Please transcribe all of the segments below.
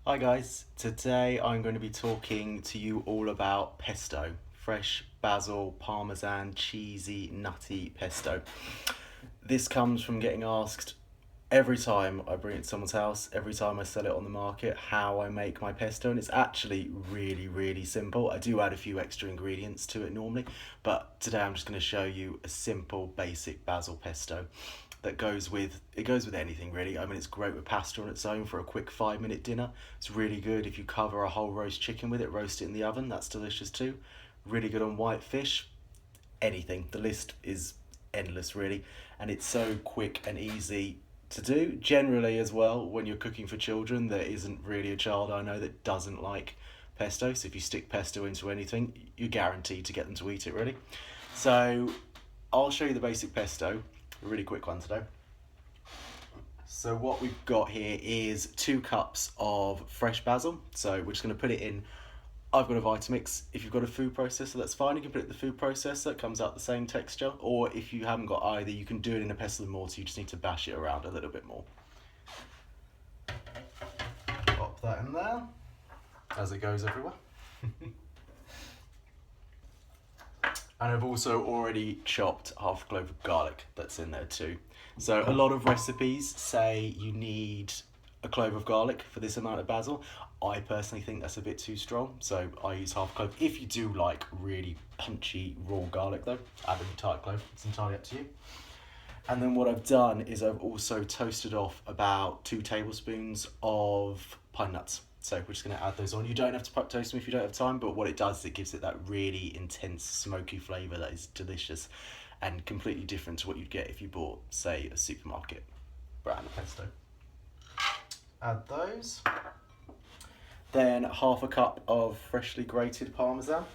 Hi guys, today I'm going to be talking to you all about pesto. Fresh basil, parmesan, cheesy, nutty pesto. This comes from getting asked every time I bring it to someone's house, every time I sell it on the market, how I make my pesto, and it's actually really simple. I do add a few extra ingredients to it normally, but today I'm just going to show you a simple basic basil pesto that goes with anything really. I mean, it's great with pasta on its own for a quick 5-minute dinner. It's really good if you cover a whole roast chicken with it, roast it in the oven, that's delicious too. Really good on white fish, anything. The list is endless really, and it's so quick and easy to do. Generally as well, when you're cooking for children, there isn't really a child I know that doesn't like pesto, so if you stick pesto into anything, you're guaranteed to get them to eat it really. So I'll show you the basic pesto, a really quick one today. So what we've got here is 2 cups of fresh basil, so we're just going to put it in. I've got a Vitamix. If you've got a food processor, that's fine. You can put it in the food processor. It comes out the same texture. Or if you haven't got either, you can do it in a pestle and mortar. You just need to bash it around a little bit more. Pop that in there, as it goes everywhere. And I've also already chopped half a clove of garlic that's in there too. So a lot of recipes say you need a clove of garlic for this amount of basil. I personally think that's a bit too strong, so I use half a clove. If you do like really punchy raw garlic though, add an entire clove, it's entirely up to you. And then what I've done is I've also toasted off about 2 tablespoons of pine nuts. So we're just going to add those on. You don't have to toast them if you don't have time, but what it does is it gives it that really intense smoky flavour that is delicious and completely different to what you'd get if you bought, say, a supermarket brand of pesto. Add those. Then half a cup of freshly grated parmesan.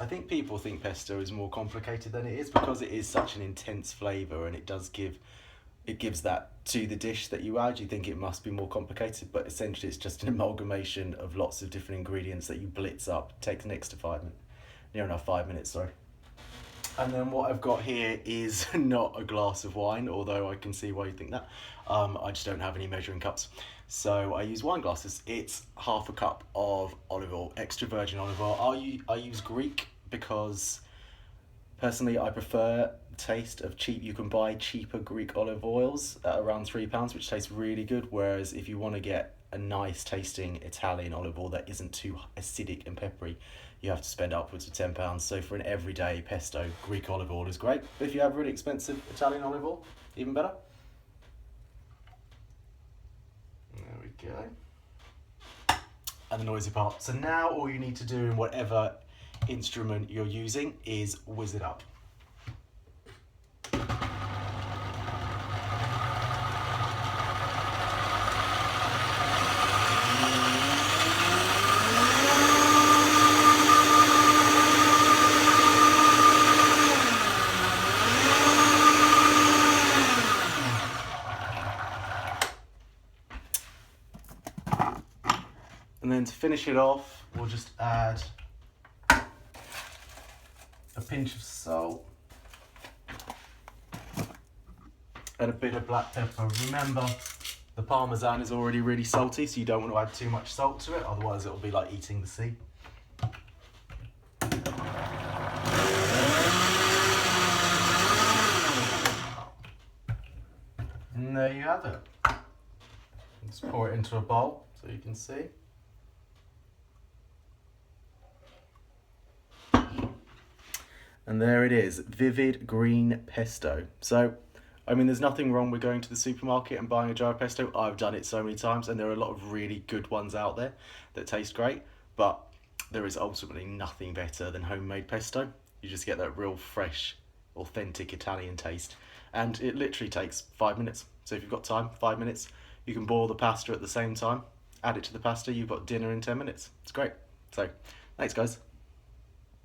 I think people think pesto is more complicated than it is because it is such an intense flavour, and it gives that to the dish that you add. You think it must be more complicated, but essentially it's just an amalgamation of lots of different ingredients that you blitz up. It takes next to 5 minutes, near enough 5 minutes, sorry. And then what I've got here is not a glass of wine, although I can see why you think that. I just don't have any measuring cups, so I use wine glasses. It's half a cup of olive oil, extra virgin olive oil. I use Greek because personally I prefer the taste of cheap. You can buy cheaper Greek olive oils at around £3, which tastes really good, whereas if you want to get a nice tasting Italian olive oil that isn't too acidic and peppery, you have to spend upwards of £10. So for an everyday pesto, Greek olive oil is great. But if you have really expensive Italian olive oil, even better. There we go. And the noisy part. So now all you need to do in whatever instrument you're using is whiz it up. And then to finish it off, we'll just add a pinch of salt and a bit of black pepper. Remember, the parmesan is already really salty, so you don't want to add too much salt to it, otherwise it'll be like eating the sea. And there you have it. Let's pour it into a bowl so you can see. And there it is, vivid green pesto. So, I mean, there's nothing wrong with going to the supermarket and buying a jar of pesto. I've done it so many times, and there are a lot of really good ones out there that taste great, but there is ultimately nothing better than homemade pesto. You just get that real fresh, authentic Italian taste, and it literally takes 5 minutes. So if you've got time, 5 minutes, you can boil the pasta at the same time, add it to the pasta, you've got dinner in 10 minutes. It's great. So, thanks guys.